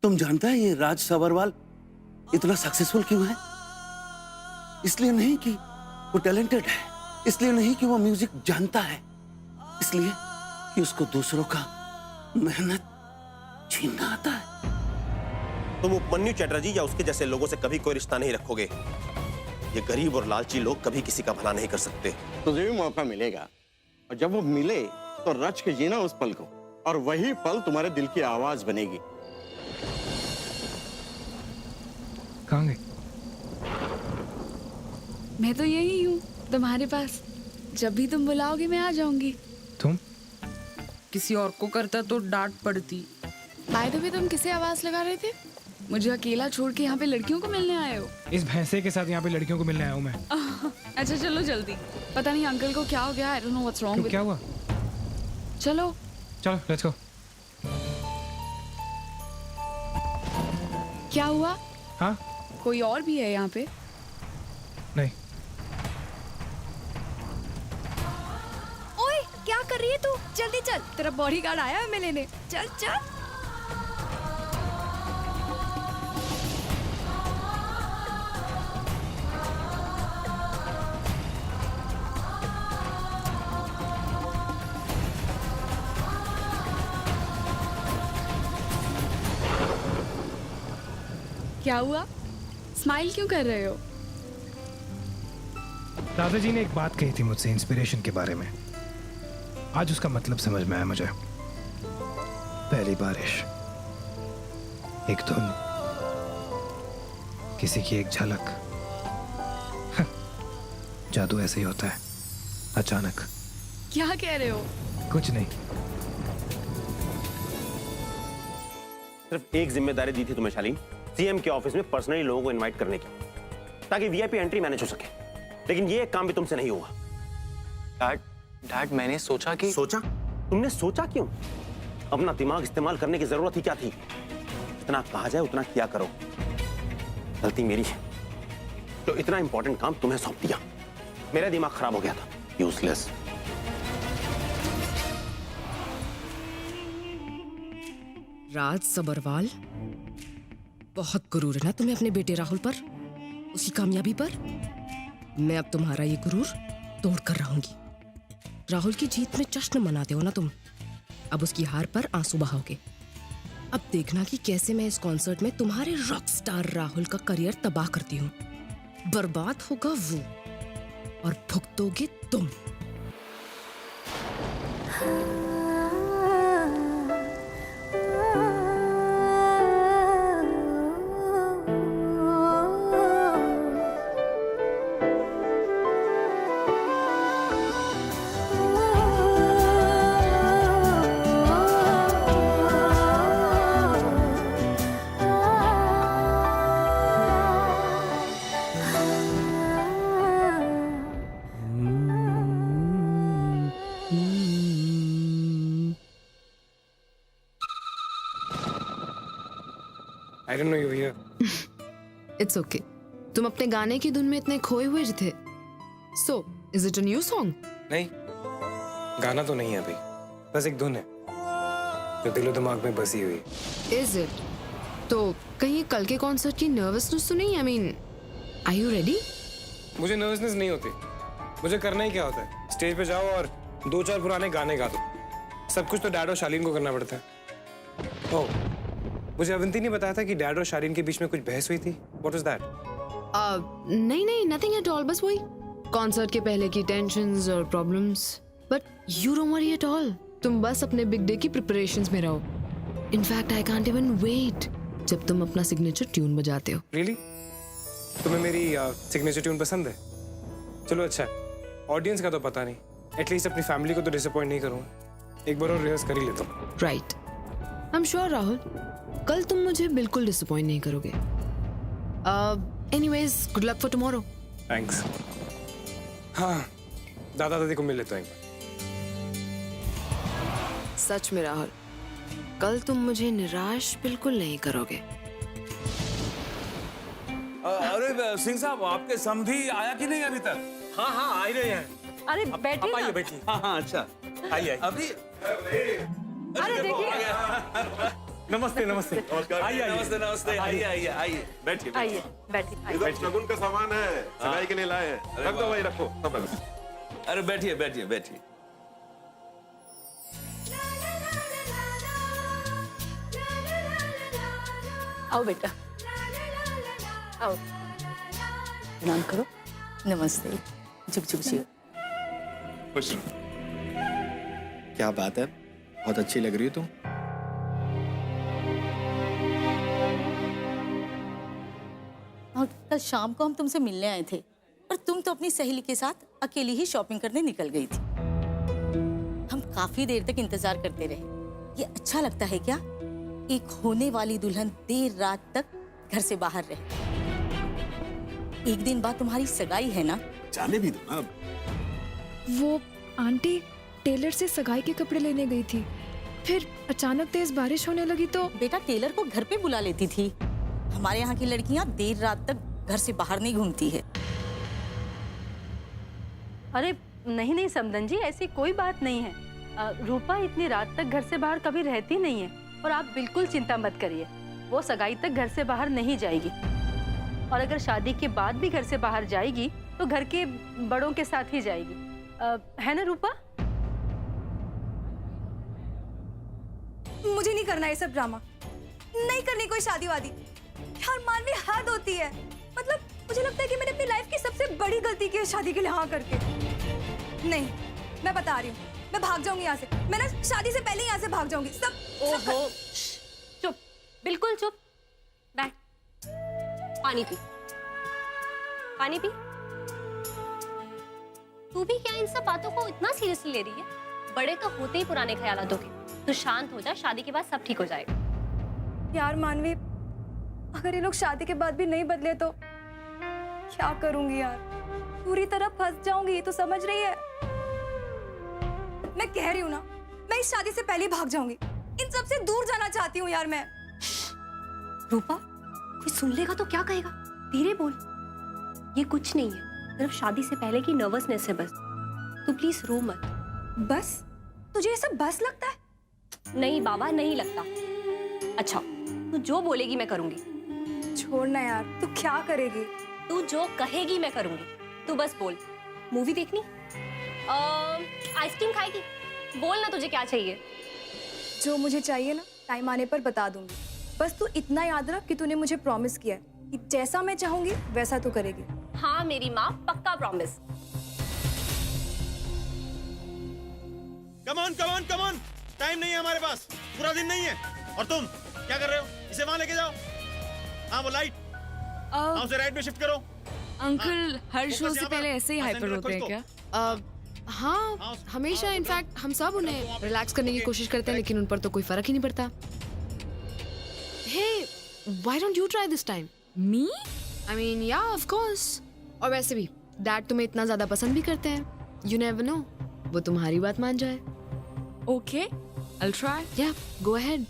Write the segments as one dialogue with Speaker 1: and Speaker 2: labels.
Speaker 1: तुम जानता है ये राज सबरवाल इतना सक्सेसफुल क्यों है? इसलिए नहीं कि वो टैलेंटेड है, इसलिए नहीं कि वो म्यूजिक जानता है, इसलिए कि उसको दूसरों का मेहनत छीनना आता है।
Speaker 2: तुम उपमन्यु चटर्जी या उसके जैसे लोगों से कभी कोई रिश्ता नहीं रखोगे। ये गरीब और लालची लोग कभी किसी का भला नहीं कर सकते।
Speaker 3: तुझे भी मौका मिलेगा, और जब वो मिले तो रच के जीना उस पल को, और वही पल तुम्हारे दिल की आवाज बनेगी।
Speaker 4: कहाँ गई?
Speaker 5: मैं तो यही हूँ तुम्हारे पास। जब भी तुम बुलाओगे मैं आ जाऊंगी।
Speaker 4: तुम?
Speaker 5: किसी और को करता तो डांट पड़ती। बाय द वे, तुम किसे आवाज लगा रहे थे? मुझे अकेला छोड़ के यहाँ पे लड़कियों को मिलने आए हो?
Speaker 4: इस भैंसे के साथ यहाँ पे लड़कियों को मिलने आया हूँ मैं।
Speaker 5: अच्छा चलो जल्दी। पता नहीं अंकल को क्या हो गया। I don't know what's wrong
Speaker 4: क्यों,
Speaker 5: विद।
Speaker 4: क्या हुआ?
Speaker 5: चलो
Speaker 4: चलो लेट्स गो।
Speaker 5: क्या हुआ?
Speaker 4: हाँ?
Speaker 5: कोई और भी है यहाँ पे?
Speaker 4: नहीं।
Speaker 5: ओए क्या कर रही है तू? जल्दी चल, तेरा बॉडीगार्ड आया है हमें लेने। चल चल। क्या हुआ? स्माइल क्यों कर रहे हो?
Speaker 4: दादाजी ने एक बात कही थी मुझसे इंस्पिरेशन के बारे में। आज उसका मतलब समझ में आया मुझे। पहली बारिश, एक धुन, किसी की एक झलक। जादू ऐसे ही होता है, अचानक।
Speaker 5: क्या कह रहे हो?
Speaker 4: कुछ नहीं।
Speaker 2: सिर्फ एक जिम्मेदारी दी थी तुम्हें शालीन, सीएम के ऑफिस में पर्सनली लोगों को इनवाइट करने की, ताकि वीआईपी एंट्री मैनेज हो सके। लेकिन ये काम भी तुमसे नहीं हुआ।
Speaker 6: डैड मैंने सोचा कि...
Speaker 2: सोचा? तुमने सोचा क्यों? अपना दिमाग इस्तेमाल करने की जरूरत ही क्या थी? जितना कहा जाए उतना किया करो। गलती मेरी है तो इतना इंपॉर्टेंट काम तुम्हें सौंप दिया। मेरा दिमाग खराब हो गया था। यूजलेस।
Speaker 7: राज सबरवाल, बहुत गुरूर है ना तुम्हें अपने बेटे राहुल पर, उसकी कामयाबी पर। मैं अब तुम्हारा ये गुरूर तोड़ कर रहूंगी। राहुल की जीत में जश्न मनाते हो ना तुम, अब उसकी हार पर आंसू बहाओगे। अब देखना कि कैसे मैं इस कॉन्सर्ट में तुम्हारे रॉक स्टार राहुल का करियर तबाह करती हूँ। बर्बाद होगा वो और भुगतोगे तुम।
Speaker 4: I don't know you were here.
Speaker 7: It's okay. तुम अपने गाने की धुन में इतने खोए हुए थे। So is it a new song?
Speaker 4: नहीं, गाना तो नहीं है अभी, बस एक धुन है जो दिलो दिमाग में बसी हुई।
Speaker 7: Is it? तो कहीं कल के कॉन्सर्ट की नर्वसनेस तो नहीं? I mean, are you ready?
Speaker 4: मुझे नर्वसनेस नहीं होती। मुझे करना ही क्या होता है, स्टेज पे जाओ और 2-4 पुराने गाने गा दो। सब कुछ तो डैड और शालीन को करना पड़ता है। ओह, मुझे अवंती ने बताया था कि डैड और शालीन के बीच में कुछ बहस हुई थी। What was that?
Speaker 7: नहीं नहीं, नथिंग एट ऑल। बस वही कॉन्सर्ट के पहले की टेंशंस और problems. But you don't worry at all. तुम बस अपने बिग डे की प्रिपरेशंस में रहो। In fact I can't even wait जब तुम अपना सिग्नेचर ट्यून बजाते हो।
Speaker 4: रियली? तुम्हें मेरी सिग्नेचर ट्यून पसंद है? चलो अच्छा है। ऑडियंस का तो पता नहीं, एटलीस्ट अपनी फैमिली को तो डिसअपॉइंट नहीं करूँगा। एक बार और रिहर्स कर ही लेता हूँ।
Speaker 7: Right. I am sure Rahul, कल तुम मुझे बिल्कुल डिसअपॉइंट नहीं करोगे। Anyways, good luck for tomorrow.
Speaker 4: Thanks. हाँ, दादा दादी को मिल लेता हूँ एक बार।
Speaker 7: सच में राहुल, कल तुम मुझे निराश बिल्कुल नहीं करोगे।
Speaker 8: अरे सिंह साहब, आपके समधी आया कि नहीं अभी तक?
Speaker 6: हाँ हाँ आ ही रहे हैं।
Speaker 5: अरे बैठिए ना।
Speaker 6: आइए बैठिए।
Speaker 8: हाँ हाँ, अच्छा।
Speaker 6: आइए।
Speaker 8: अभी
Speaker 5: अरे देखिए,
Speaker 4: नमस्ते नमस्ते आइए आइए
Speaker 8: नमस्ते नमस्ते आइए आइए आइए बैठिए
Speaker 9: आइए बैठिए
Speaker 10: इधर शगुन का सामान है सगाई के लिए लाए हैं रख दो भाई रखो सब रखो
Speaker 8: अरे बैठिए बैठिए बैठिए
Speaker 9: आओ बेटा आओ प्रणाम करो नमस्ते झुक झुक जी
Speaker 10: खुश
Speaker 6: क्या बात है, बहुत अच्छी लग रही हो तुम।
Speaker 9: और कल शाम को हम तुमसे मिलने आए थे पर तुम तो अपनी सहेली के साथ अकेली ही शॉपिंग करने निकल गई थी। हम काफी देर तक इंतजार करते रहे। ये अच्छा लगता है क्या, एक होने वाली दुल्हन देर रात तक घर से बाहर रहे। एक दिन बाद तुम्हारी सगाई है ना।
Speaker 10: जाने भी दो ना अब।
Speaker 11: वो आंटी टेलर से सगाई के कपड़े लेने गई थी, फिर अचानक तेज बारिश होने लगी तो
Speaker 9: बेटा टेलर को घर पे बुला लेती थी। हमारे यहाँ की लड़कियाँ देर रात तक घर से बाहर नहीं घूमती है।
Speaker 12: अरे नहीं नहीं समदन जी, ऐसी कोई बात नहीं है। रूपा इतनी रात तक घर से बाहर कभी रहती नहीं है और आप बिल्कुल चिंता मत करिए, वो सगाई तक घर से बाहर नहीं जाएगी। और अगर शादी के बाद भी घर से बाहर जाएगी तो घर के बड़ों के साथ ही जाएगी, है ना रूपा?
Speaker 11: मुझे नहीं करना ये सब ड्रामा, नहीं करनी कोई शादी वादी। यार मानवी हद होती है, मतलब मुझे लगता है कि मैंने अपनी लाइफ की सबसे बड़ी गलती की है शादी के लिए हाँ करके। नहीं, मैं बता रही हूँ, मैं भाग जाऊंगी यहाँ से। मैं ना शादी से पहले ही यहाँ से भाग जाऊंगी। सब
Speaker 12: ओहो चुप, बिल्कुल चुप, बैठ,
Speaker 13: पानी पी, पानी पी। तू भी क्या इन सब बातों को इतना सीरियसली ले रही है? बड़े तो होते ही पुराने ख्यालातों के। तो शांत हो जा, शादी के बाद सब ठीक हो जाएगा।
Speaker 11: यार मानवी, अगर ये लोग शादी के बाद भी नहीं बदले तो क्या करूंगी यार? पूरी तरह फंस जाऊंगी, तो समझ रही है? मैं कह रही हूँ ना, मैं इस शादी से पहले ही भाग जाऊंगी। इन सब से दूर जाना चाहती हूँ यार मैं।
Speaker 13: रूपा, कोई सुन लेगा तो क्या कहेगा? धीरे बोल, ये कुछ नहीं है, सिर्फ शादी से पहले की नर्वसनेस है बस। तू प्लीज रो मत।
Speaker 11: बस? तुझे ये सब बस लगता है?
Speaker 13: नहीं बाबा, नहीं लगता। अच्छा, तू जो बोलेगी मैं करूंगी।
Speaker 11: छोड़ना यार, तू क्या करेगी?
Speaker 13: तू जो कहेगी मैं करूंगी, तू बस बोल। मूवी देखनी? आइसक्रीम खाएगी? बोल ना तुझे क्या चाहिए।
Speaker 11: जो मुझे चाहिए ना टाइम आने पर बता दूंगी। बस तू इतना याद रख कि तूने मुझे प्रॉमिस किया है कि जैसा मैं चाहूंगी वैसा तू करेगी।
Speaker 13: हाँ मेरी माँ, पक्का प्रॉमिस।
Speaker 3: कम ऑन, टाइम नहीं है हमारे पास, पूरा दिन नहीं है। और तुम क्या कर रहे हो? इसे वहां लेके जाओ। हाँ वो लाइट, हाँ उसे राइट में शिफ्ट करो।
Speaker 5: अंकल हर शो से पहले ऐसे ही हाइपर होते हैं क्या?
Speaker 7: हाँ, हमेशा इनफैक्ट हम सब उन्हें रिलैक्स करने की कोशिश करते हैं, लेकिन उन पर तो कोई फर्क ही नहीं पड़ता। Hey, why don't you try this time?
Speaker 5: Me?
Speaker 7: I mean, yeah, of course. और वैसे भी डैड तुम्हें इतना ज्यादा पसंद भी करते हैं। You never know, वो तुम्हारी बात मान जाए।
Speaker 5: Okay, I'll try.
Speaker 7: Yeah, go ahead.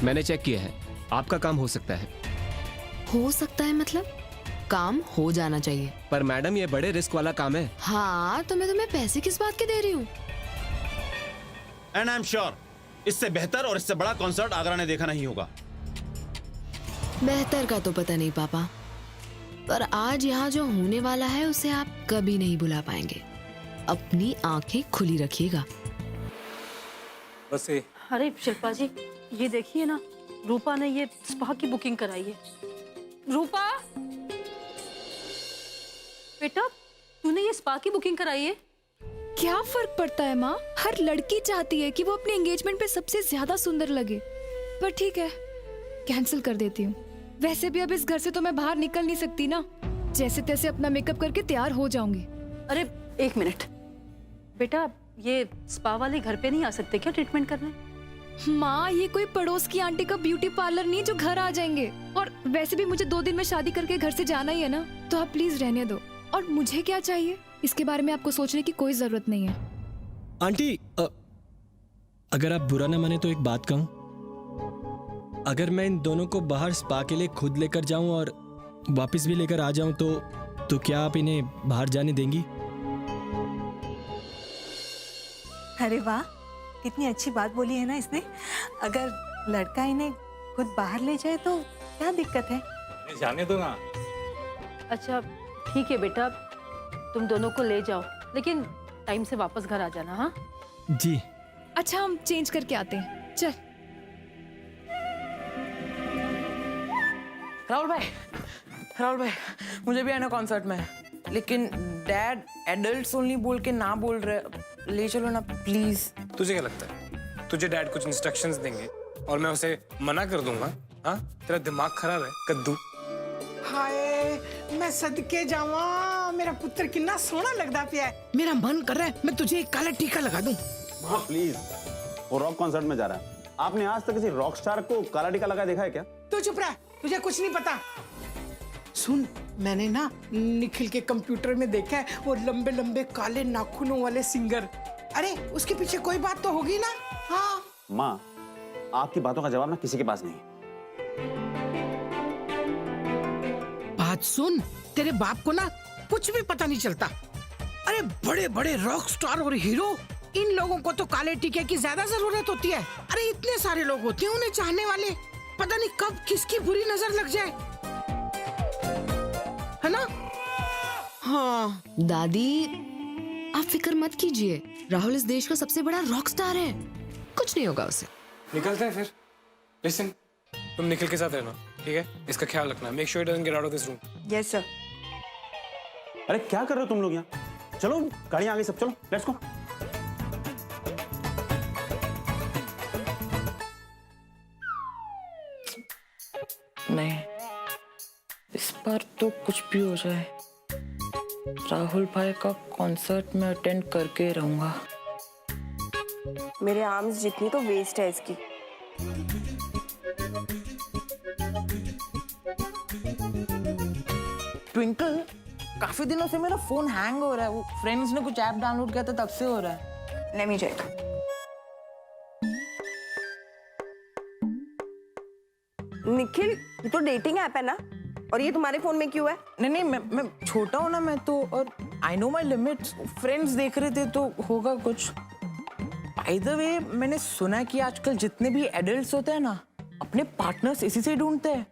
Speaker 6: मैंने चेक किया है, आपका काम हो सकता है।
Speaker 7: हो सकता है मतलब? काम हो जाना चाहिए।
Speaker 6: पर मैडम ये बड़े रिस्क वाला काम है।
Speaker 7: हाँ, तो मैं तुम्हें पैसे किस बात के दे रही हूँ?
Speaker 3: एंड आई एम श्योर इससे बेहतर और इससे बड़ा कॉन्सर्ट आगरा ने देखा नहीं होगा।
Speaker 7: बेहतर का तो पता नहीं पापा, पर आज यहाँ जो होने वाला है उसे आप कभी नहीं भुला पाएंगे। अपनी आंखें खुली रखिएगा।
Speaker 4: बस ये।
Speaker 12: अरे शिल्पा जी, ये देखिए ना, रूपा ने ये स्पा की बुकिंग कराई है। रूपा बेटा, तूने ये स्पा की बुकिंग कराई है?
Speaker 11: क्या फर्क पड़ता है माँ? हर लड़की चाहती है कि वो अपने एंगेजमेंट पे सबसे ज्यादा सुंदर लगे। पर ठीक है, कैंसिल कर देती हूँ। वैसे भी अब इस घर से तो मैं बाहर निकल नहीं सकती ना। जैसे तैसे अपना मेकअप करके तैयार हो जाऊंगी।
Speaker 12: अरे एक मिनट बेटा, ये स्पा वाले घर पे नहीं आ सकते क्या ट्रीटमेंट करने?
Speaker 11: माँ, ये कोई पड़ोस की आंटी का ब्यूटी पार्लर नहीं जो घर आ जाएंगे। और वैसे भी मुझे 2 दिन में शादी करके घर से जाना ही है ना, तो आप प्लीज रहने दो। और मुझे क्या चाहिए इसके बारे में आपको सोचने की कोई जरूरत नहीं है।
Speaker 14: आंटी, अगर आप बुरा ना माने तो एक बात कहूं। अगर मैं इन दोनों को बाहर स्पा के लिए खुद लेकर जाऊं और वापस भी लेकर आ जाऊं तो क्या आप इन्हें बाहर जाने देंगी?
Speaker 15: अरे वाह, कितनी अच्छी बात बोली है ना इसने। अगर लड़का इन्हें खुद बाहर ले जाए तो क्या दिक्कत है?
Speaker 8: जाने दो ना।
Speaker 12: अच्छा ठीक है बेटा, तुम दोनों को ले जाओ, लेकिन टाइम से वापस घर आ जाना। हाँ
Speaker 14: जी।
Speaker 5: अच्छा हम चेंज करके आते हैं, चल।
Speaker 16: राहुल भाई मुझे भी आना कॉन्सर्ट में, लेकिन डैड एडल्ट्स ओनली बोल के ना बोल रहे, ले चलो ना प्लीज।
Speaker 4: तुझे क्या लगता है तुझे डैड कुछ इंस्ट्रक्शंस देंगे और मैं उसे मना कर दूंगा? हाँ, तेरा दिमाग खराब है कद्दू।
Speaker 16: हाय मैं सदके जावा, मेरा पुत्र कितना सोना लगता पिया है। मेरा मन कर रहा है मैं तुझे एक काला टीका लगा दूं।
Speaker 2: हाँ प्लीज, वो रॉक कॉन्सर्ट में जा रहा है। आपने आज तक किसी रॉक स्टार को काला टीका लगा देखा है क्या?
Speaker 16: तू चुप रह, तुझे कुछ नहीं पता। सुन, मैंने ना निखिल के कंप्यूटर में देखा है वो लंबे लंबे काले नाखूनों वाले सिंगर। अरे उसके पीछे कोई बात तो होगी ना? हाँ
Speaker 2: माँ, आपकी बातों का जवाब ना किसी के पास नहीं है।
Speaker 16: बात सुन, तेरे बाप को ना कुछ भी पता नहीं चलता। अरे बड़े बड़े रॉक स्टार और हीरो, इन लोगों को तो काले टीके की ज्यादा जरूरत होती है। अरे इतने सारे लोग होते हैं उन्हें चाहने वाले, पता नहीं कब किसकी बुरी नजर लग जाए, है ना?
Speaker 7: हाँ दादी, आप फिक्र मत कीजिए, राहुल इस देश का सबसे बड़ा रॉक स्टार है, कुछ नहीं होगा उसे।
Speaker 4: निकलते हैं फिर। लिसन, तुम निखिल के साथ रहना, ठीक है? इसका ख्याल रखना। Make sure he doesn't get out of this room.
Speaker 15: Yes sir.
Speaker 2: अरे क्या कर रहे हो तुम लोग यहाँ? चलो गाड़ी आ गई सब, चलो लेट्स गो।
Speaker 16: नहीं, इस बार तो कुछ भी हो जाए, राहुल भाई का कॉन्सर्ट में अटेंड करके रहूंगा।
Speaker 11: मेरे आर्म्स जितनी तो वेस्ट है इसकी।
Speaker 16: ट्विंकल, काफी दिनों से मेरा फोन हैंग हो रहा है, वो फ्रेंड्स ने कुछ ऐप डाउनलोड किया था तब से हो रहा है।
Speaker 11: Let me check. निखिल, ये तो डेटिंग ऐप है ना, और ये तुम्हारे फोन में क्यों है?
Speaker 16: नहीं, मैं छोटा हूँ ना मैं तो, और I know my limits. Friends देख रहे थे तो होगा कुछ। बाय द वे, मैंने सुना कि आजकल जितने भी एडल्ट्स होते हैं ना, अपने पार्टनर्स इसी से ढूंढते हैं।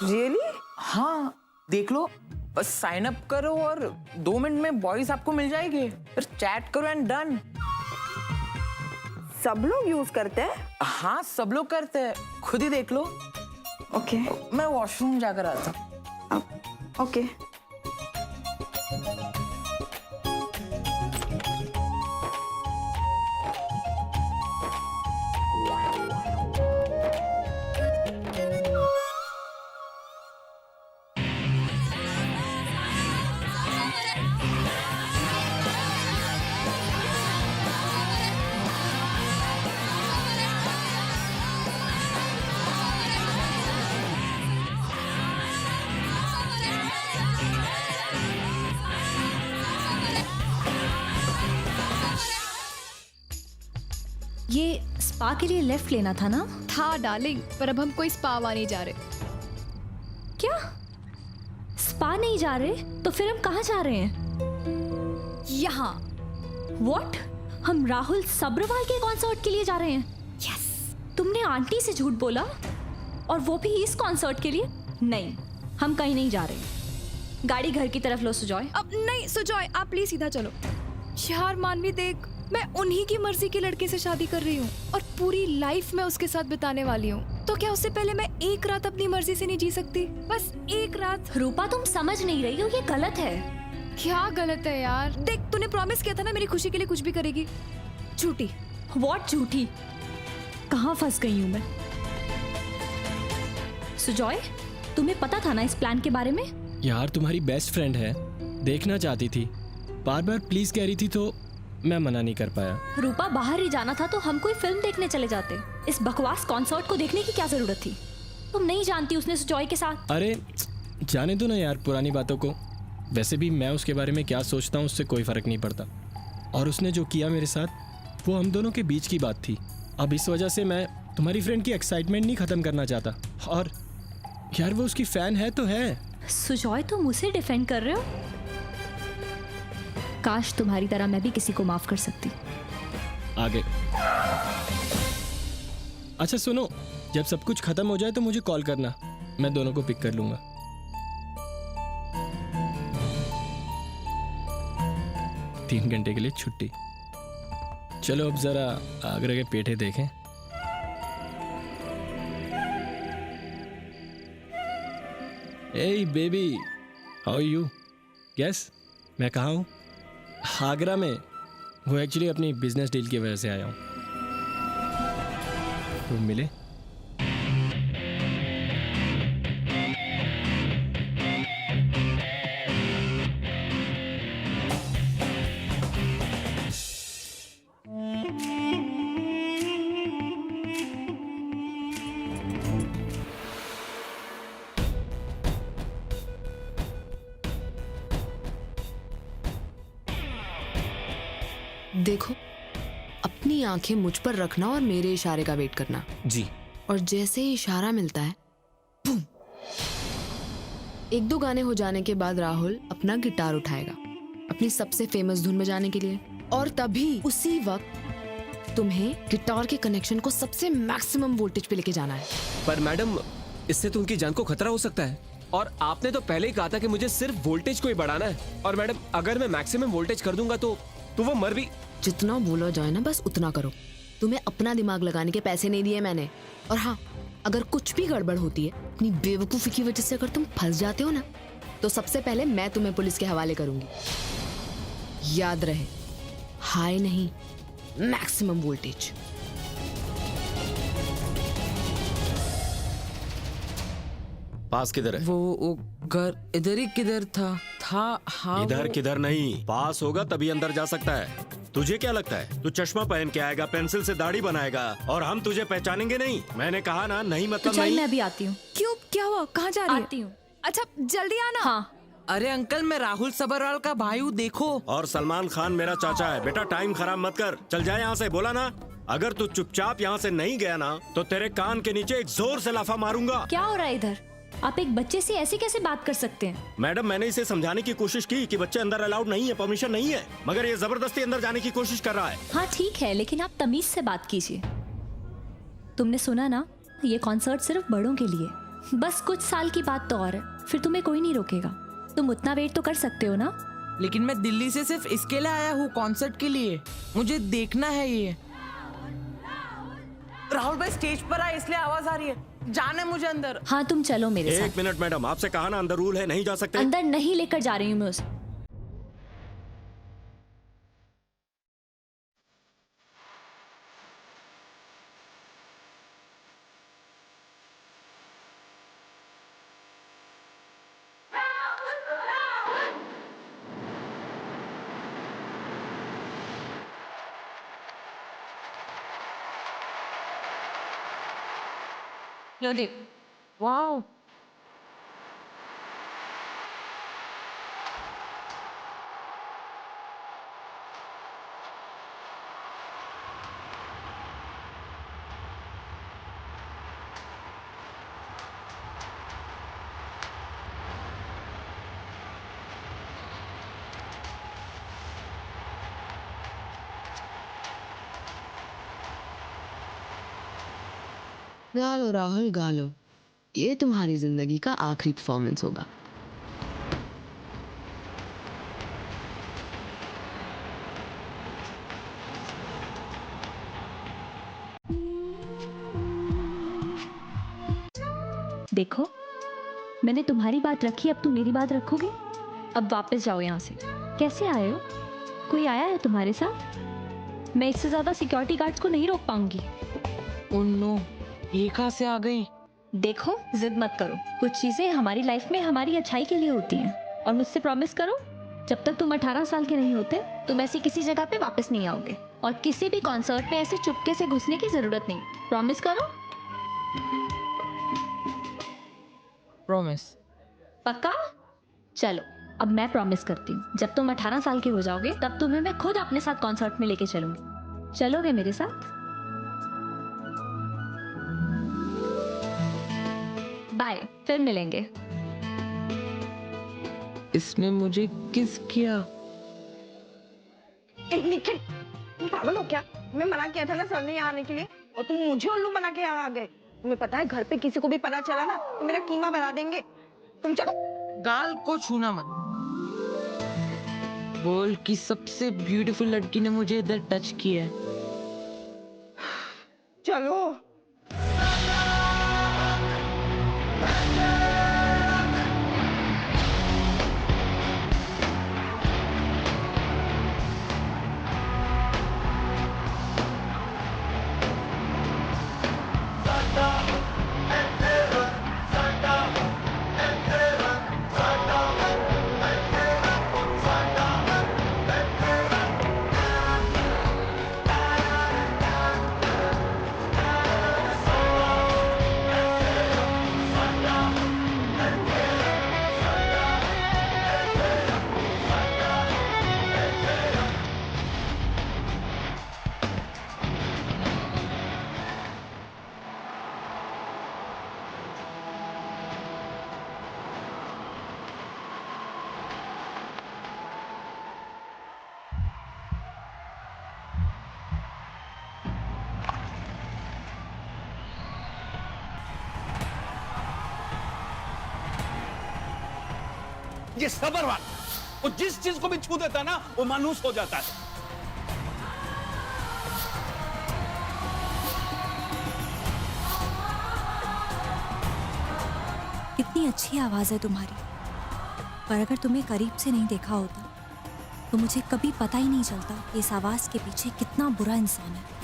Speaker 11: रियली?
Speaker 16: हाँ, देख लो, बस साइन अप करो और 2 मिनट में बॉयज आपको मिल जाएंगे, फिर चैट करो एंड डन।
Speaker 11: सब लोग यूज करते हैं?
Speaker 16: हाँ सब लोग करते हैं, खुद ही देख लो।
Speaker 11: ओके,
Speaker 16: मैं वॉशरूम जाकर आता।
Speaker 11: ओके।
Speaker 13: ये स्पा के लिए लेफ्ट लेना था ना?
Speaker 5: था डार्लिंग, पर अब हम कोई स्पा नहीं जा रहे।
Speaker 13: क्या स्पा नहीं जा रहे? तो फिर हम कहाँ जा रहे हैं?
Speaker 5: यहाँ।
Speaker 13: व्हाट? हम राहुल सब्रवाल के कॉन्सर्ट के लिए जा रहे हैं? यस। तुमने आंटी से झूठ बोला, और वो भी इस कॉन्सर्ट के लिए? नहीं, हम कहीं नहीं जा रहे। गाड़ी घर की तरफ लो सुजॉय।
Speaker 5: अब नहीं सुजॉय, आप प्लीज सीधा चलो। यार मानवी देख, मैं उन्हीं की मर्जी के लड़के से शादी कर रही हूँ और पूरी लाइफ मैं उसके साथ बिताने वाली हूँ, तो क्या उससे पहले मैं एक रात अपनी मर्जी से नहीं जी सकती? बस एक रात।
Speaker 13: रूपा तुम समझ नहीं रही हो, ये गलत है।
Speaker 5: क्या गलत है यार? देख, तूने प्रॉमिस किया था ना मेरी खुशी के लिए कुछ भी करेगी। झूठी।
Speaker 13: व्हाट झूठी? कहाँ फंस गई हूँ मैं? सुजॉय, तुम्हें पता था ना इस प्लान के बारे में?
Speaker 14: यार तुम्हारी बेस्ट फ्रेंड है, देखना चाहती थी, बार बार प्लीज कह रही थी तो मैं मना नहीं कर पाया।
Speaker 13: रूपा, बाहर ही जाना था तो हम कोई फिल्म देखने चले जाते। इस बकवास कॉन्सर्ट को देखने की क्या जरूरत थी? तुम नहीं जानती उसने सुजॉय के साथ।
Speaker 14: अरे जाने दो ना यार पुरानी बातों को, वैसे भी मैं उसके बारे में क्या सोचता हूँ उससे कोई फर्क नहीं पड़ता, और उसने जो किया मेरे साथ वो हम दोनों के बीच की बात थी। अब इस वजह से मैं तुम्हारी फ्रेंड की एक्साइटमेंट नहीं खत्म करना चाहता। और यार वो उसकी फैन है तो है।
Speaker 13: सुजॉय, तुम उसे डिफेंड कर रहे हो? काश तुम्हारी तरह मैं भी किसी को माफ कर सकती।
Speaker 14: आगे। अच्छा सुनो, जब सब कुछ खत्म हो जाए तो मुझे कॉल करना, मैं दोनों को पिक कर लूंगा। तीन घंटे के लिए छुट्टी। चलो अब जरा आगरा के पेठे देखें। Hey baby, how are you? Guess मैं कहाँ हूँ? आगरा में। वो एक्चुअली अपनी बिजनेस डील की वजह से आया हूँ। तो मिले?
Speaker 7: देखो, अपनी आंखें मुझ पर रखना और मेरे इशारे का वेट करना।
Speaker 4: जी।
Speaker 7: और जैसे ही इशारा मिलता है, बूम। एक दो गाने हो जाने के बाद राहुल अपना गिटार उठाएगा अपनी सबसे फेमस धुन बजाने के लिए, और तभी उसी वक्त तुम्हें गिटार के कनेक्शन को सबसे मैक्सिमम वोल्टेज पे लेके जाना है।
Speaker 4: पर मैडम, इससे तो उनकी जान को खतरा हो सकता है, और आपने तो पहले ही कहा था कि मुझे सिर्फ वोल्टेज को ही बढ़ाना है। और मैडम, अगर मैं मैक्सिमम वोल्टेज कर दूंगा तो वो मर भी।
Speaker 7: जितना बोला जाए ना बस उतना करो। तुम्हें अपना दिमाग लगाने के पैसे नहीं दिए मैंने। और हाँ, अगर कुछ भी गड़बड़ होती है अपनी बेवकूफी की वजह से, अगर तुम फंस जाते हो ना, तो सबसे पहले मैं तुम्हें पुलिस के हवाले करूंगी। याद रहे, हाई नहीं, मैक्सिमम वोल्टेज।
Speaker 17: पास किधर है?
Speaker 7: वो घर इधर ही किधर था? हाँ
Speaker 17: इधर किधर नहीं, पास होगा तभी अंदर जा सकता है। तुझे क्या लगता है तू चश्मा पहन के आएगा, पेंसिल से दाढ़ी बनाएगा और हम तुझे पहचानेंगे नहीं? मैंने कहा ना, नहीं मतलब
Speaker 5: तो
Speaker 17: नहीं।
Speaker 13: मैं भी आती हूँ।
Speaker 5: क्यों, क्या हुआ? कहाँ जा रही है?
Speaker 13: आती हूँ।
Speaker 5: अच्छा जल्दी आना।
Speaker 13: हाँ।
Speaker 16: अरे अंकल, मैं राहुल सबरवाल का भाई हूँ, देखो।
Speaker 17: और सलमान खान मेरा चाचा है। बेटा टाइम खराब मत कर, चल जाए यहाँ से, बोला ना। अगर तू चुपचाप यहाँ से नहीं गया ना तो तेरे कान के नीचे एक जोर से लाफा मारूंगा।
Speaker 13: क्या हो रहा है इधर? आप एक बच्चे से ऐसे कैसे बात कर सकते हैं?
Speaker 17: मैडम, मैंने इसे समझाने की कोशिश की कि बच्चे अंदर अलाउड नहीं है, परमिशन नहीं है, मगर ये जबरदस्ती अंदर जाने की कोशिश कर रहा है।
Speaker 13: हाँ ठीक है, लेकिन आप तमीज से बात कीजिए। तुमने सुना ना, ये कॉन्सर्ट सिर्फ बड़ों के लिए। बस कुछ साल की बात तो और है, फिर तुम्हें कोई नहीं रोकेगा। तुम उतना वेट तो कर सकते हो ना?
Speaker 16: लेकिन मैं दिल्ली से सिर्फ इसके लिए आया हूँ, कॉन्सर्ट के लिए। मुझे देखना है ये। राहुल भाई स्टेज पर आए इसलिए आवाज आ रही है। जाना है मुझे अंदर।
Speaker 13: हाँ तुम चलो मेरे साथ।
Speaker 17: एक मिनट मैडम, आपसे कहा ना अंदर रूल है, नहीं जा सकते।
Speaker 13: अंदर नहीं लेकर जा रही हूँ मैं उसे। लो देख।
Speaker 16: वाह,
Speaker 7: गा लो राहुल, गा लो। ये तुम्हारी जिंदगी का आखिरी परफॉर्मेंस होगा।
Speaker 13: देखो, मैंने तुम्हारी बात रखी, अब तुम मेरी बात रखोगे? अब वापस जाओ यहाँ से। कैसे आए हो? कोई आया है तुम्हारे साथ? मैं इससे ज्यादा सिक्योरिटी गार्ड्स को नहीं रोक पाऊंगी।
Speaker 16: नो, ये कहाँ से आ गई?
Speaker 13: देखो, जिद मत करो। कुछ चीजें हमारी लाइफ में हमारी अच्छाई के लिए होती हैं, और मुझसे प्रॉमिस करो, जब तक तुम 18 साल के नहीं होते तुम ऐसी किसी जगह पे वापस नहीं आओगे, और किसी भी कॉन्सर्ट में ऐसे चुपके से घुसने की जरूरत नहीं। प्रॉमिस करो।
Speaker 16: प्रॉमिस।
Speaker 13: पक्का? चलो, अब मैं प्रॉमिस करती हूँ, जब तुम 18 साल के हो जाओगे तब तुम्हें मैं खुद अपने साथ कॉन्सर्ट में लेके चलूंगी। चलोगे मेरे साथ? फिर मिलेंगे।
Speaker 7: इसमें मुझे किस किया?
Speaker 15: निखिल, तुम पागल हो क्या? मैं मना किया था ना सर ने यहाँ आने के लिए, और तुम मुझे उल्लू बना के यहाँ आ गए। तुम्हें पता है घर पे किसी को भी पता चला ना तो मेरा कीमा बना देंगे। तुम चलो।
Speaker 7: गाल को छूना मत। बोल कि सबसे ब्यूटीफुल लड़की ने मुझे इधर टच किया है।
Speaker 15: चलो।
Speaker 8: ये सबरवाल, वो जिस चीज को भी छू देता है ना वो मानूस हो जाता है।
Speaker 11: कितनी अच्छी आवाज है तुम्हारी, पर अगर तुम्हें करीब से नहीं देखा होता तो मुझे कभी पता ही नहीं चलता कि इस आवाज के पीछे कितना बुरा इंसान है।